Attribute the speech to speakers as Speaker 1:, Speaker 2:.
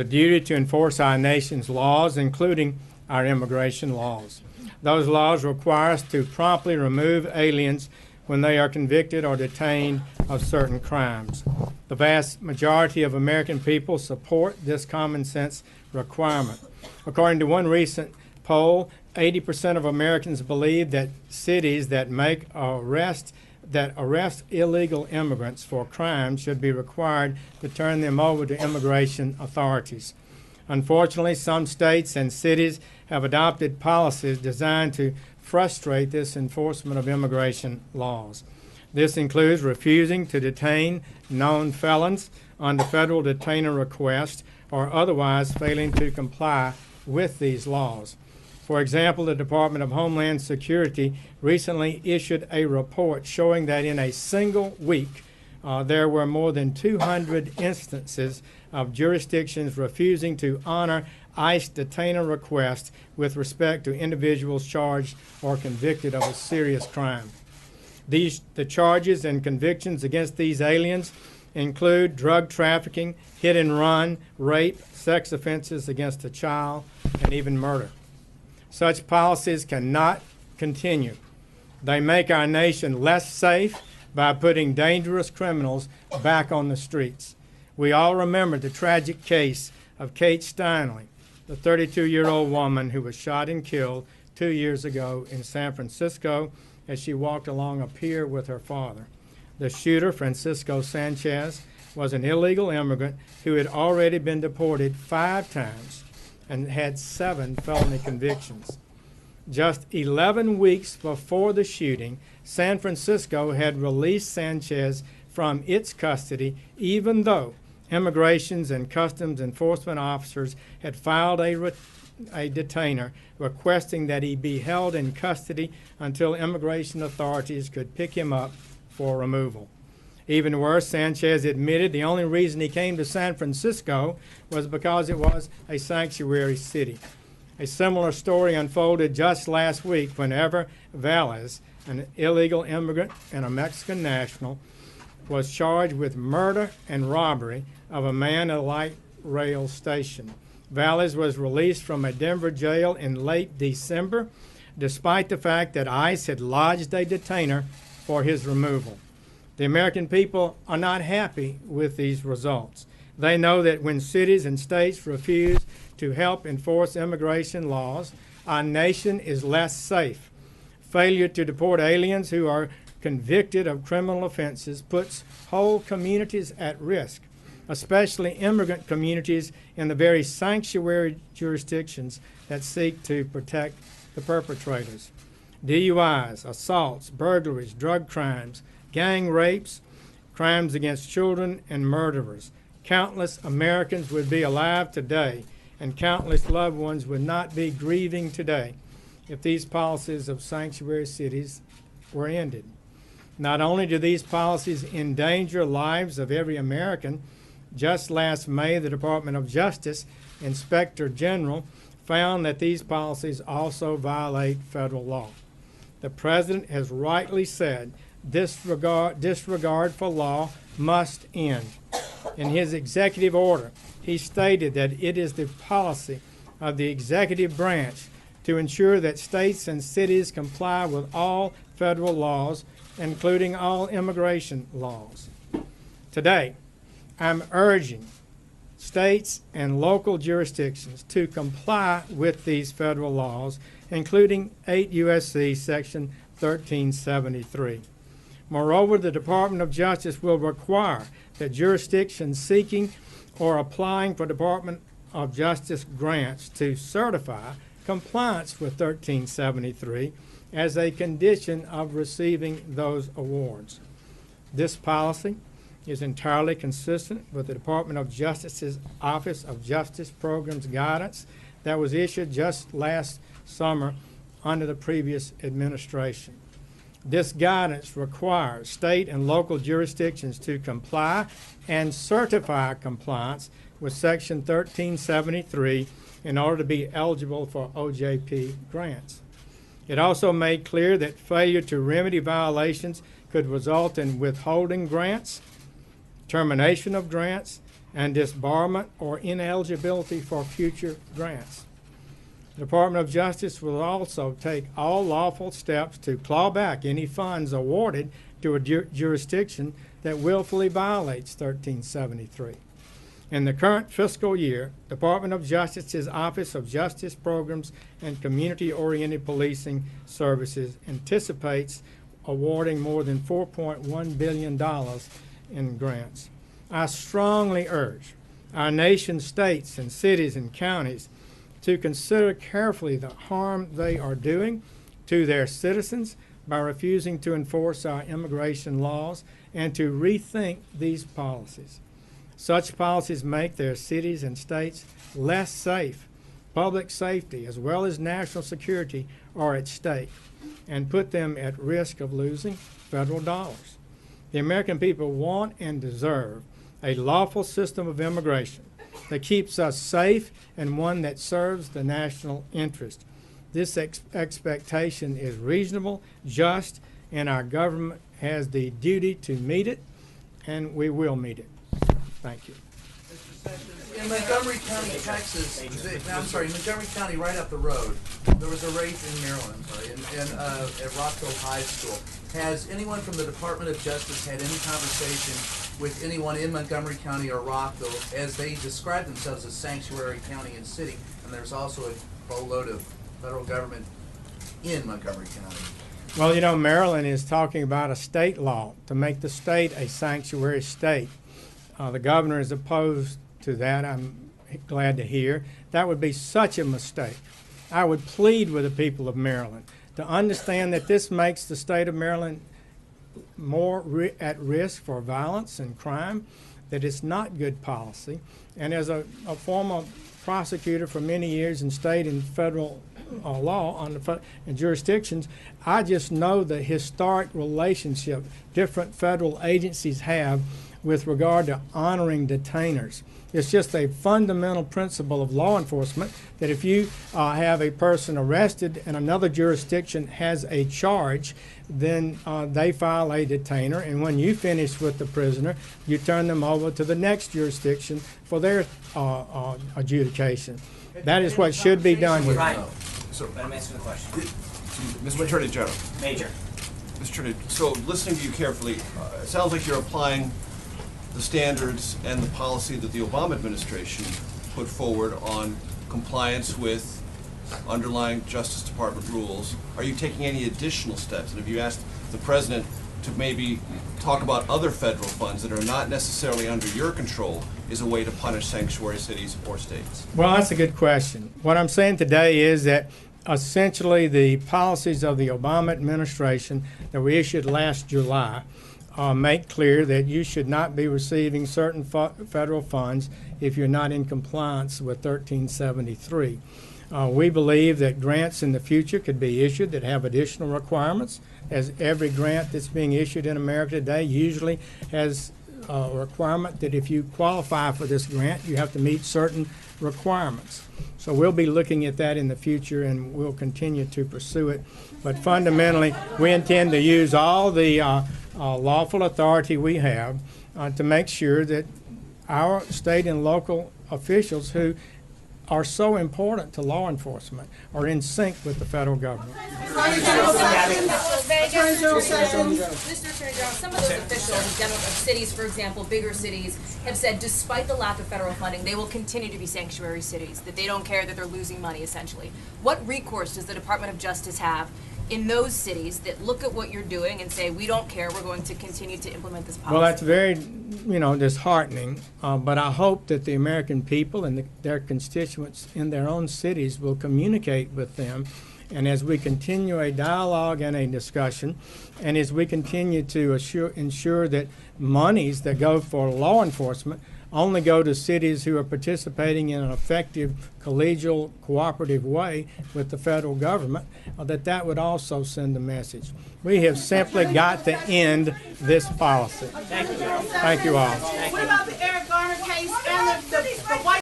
Speaker 1: The duty to enforce our nation's laws, including our immigration laws. Those laws require us to promptly remove aliens when they are convicted or detained of certain crimes. The vast majority of American people support this common sense requirement. According to one recent poll, 80% of Americans believe that cities that arrest illegal immigrants for crimes should be required to turn them over to immigration authorities. Unfortunately, some states and cities have adopted policies designed to frustrate this enforcement of immigration laws. This includes refusing to detain known felons under federal detainer request or otherwise failing to comply with these laws. For example, the Department of Homeland Security recently issued a report showing that in a single week, there were more than 200 instances of jurisdictions refusing to honor ICE detainer requests with respect to individuals charged or convicted of a serious crime. The charges and convictions against these aliens include drug trafficking, hit and run, rape, sex offenses against a child, and even murder. Such policies cannot continue. They make our nation less safe by putting dangerous criminals back on the streets. We all remember the tragic case of Kate Steinle, the 32-year-old woman who was shot and killed 2 years ago in San Francisco as she walked along a pier with her father. The shooter, Francisco Sanchez, was an illegal immigrant who had already been deported 5 times and had 7 felony convictions. Just 11 weeks before the shooting, San Francisco had released Sanchez from its custody, even though Immigrations and Customs Enforcement officers had filed a detainer requesting that he be held in custody until immigration authorities could pick him up for removal. Even worse, Sanchez admitted the only reason he came to San Francisco was because it was a sanctuary city. A similar story unfolded just last week when Ever Valles, an illegal immigrant and a Mexican national, was charged with murder and robbery of a man at a light rail station. Valles was released from a Denver jail in late December, despite the fact that ICE had lodged a detainer for his removal. The American people are not happy with these results. They know that when cities and states refuse to help enforce immigration laws, our nation is less safe. Failure to deport aliens who are convicted of criminal offenses puts whole communities at risk, especially immigrant communities in the very sanctuary jurisdictions that seek to protect the perpetrators. DUIs, assaults, burglaries, drug crimes, gang rapes, crimes against children, and murderers. Countless Americans would be alive today, and countless loved ones would not be grieving today if these policies of sanctuary cities were ended. Not only do these policies endanger lives of every American, just last May, the Department of Justice Inspector General found that these policies also violate federal law. The President has rightly said disregard for law must end. In his executive order, he stated that it is the policy of the executive branch to ensure that states and cities comply with all federal laws, including all immigration laws. Today, I'm urging states and local jurisdictions to comply with these federal laws, including 8 U.S.C. Section 1373. Moreover, the Department of Justice will require that jurisdictions seeking or applying for Department of Justice grants to certify compliance with 1373 as a condition of receiving those awards. This policy is entirely consistent with the Department of Justice's Office of Justice Programs guidance that was issued just last summer under the previous administration. This guidance requires state and local jurisdictions to comply and certify compliance with Section 1373 in order to be eligible for OJP grants. It also made clear that failure to remedy violations could result in withholding grants, termination of grants, and disbarment or ineligibility for future grants. The Department of Justice will also take all lawful steps to claw back any funds awarded to a jurisdiction that willfully violates 1373. In the current fiscal year, Department of Justice's Office of Justice Programs and Community-Oriented Policing Services anticipates awarding more than $4.1 billion in grants. I strongly urge our nation's states and cities and counties to consider carefully the harm they are doing to their citizens by refusing to enforce our immigration laws and to rethink these policies. Such policies make their cities and states less safe. Public safety as well as national security are at stake and put them at risk of losing federal dollars. The American people want and deserve a lawful system of immigration that keeps us safe and one that serves the national interest. This expectation is reasonable, just, and our government has the duty to meet it, and we will meet it. Thank you.
Speaker 2: In Montgomery County, Texas, in Montgomery County, right up the road, there was a rape in Maryland, at Rockville High School. Has anyone from the Department of Justice had any conversation with anyone in Montgomery County or Rockville, as they describe themselves as sanctuary county and city, and there's also a boatload of federal government in Montgomery County?
Speaker 1: Well, you know, Maryland is talking about a state law to make the state a sanctuary state. The governor is opposed to that, I'm glad to hear. That would be such a mistake. I would plead with the people of Maryland to understand that this makes the state of Maryland more at risk for violence and crime, that it's not good policy. And as a former prosecutor for many years in state and federal law on and jurisdictions, I just know the historic relationship different federal agencies have with regard to honoring detainers. It's just a fundamental principle of law enforcement that if you have a person arrested and another jurisdiction has a charge, then they file a detainer, and when you finish with the prisoner, you turn them over to the next jurisdiction for their adjudication. That is what should be done here.
Speaker 3: Right. So, let me answer the question.
Speaker 4: Mr. Attorney General.
Speaker 3: Major.
Speaker 4: Mr. Attorney, so listening to you carefully, it sounds like you're applying the standards and the policy that the Obama administration put forward on compliance with underlying Justice Department rules. Are you taking any additional steps? And have you asked the President to maybe talk about other federal funds that are not necessarily under your control as a way to punish sanctuary cities or states?
Speaker 1: Well, that's a good question. What I'm saying today is that essentially the policies of the Obama administration that we issued last July make clear that you should not be receiving certain federal funds if you're not in compliance with 1373. We believe that grants in the future could be issued that have additional requirements, as every grant that's being issued in America today usually has a requirement that if you qualify for this grant, you have to meet certain requirements. So we'll be looking at that in the future, and we'll continue to pursue it. But fundamentally, we intend to use all the lawful authority we have to make sure that our state and local officials who are so important to law enforcement are in sync with the federal government.
Speaker 5: Mr. Attorney General, some of those officials of cities, for example, bigger cities, have said despite the lack of federal funding, they will continue to be sanctuary cities, that they don't care that they're losing money, essentially. What recourse does the Department of Justice have in those cities that look at what you're doing and say, we don't care, we're going to continue to implement this policy?
Speaker 1: Well, that's very, disheartening, but I hope that the American people and their constituents in their own cities will communicate with them. And as we continue a dialogue and a discussion, and as we continue to ensure that monies that go for law enforcement only go to cities who are participating in an effective, collegial, cooperative way with the federal government, that would also send a message. We have simply got to end this policy.
Speaker 3: Thank you.
Speaker 1: Thank you all.
Speaker 6: What about the Eric Garner case and the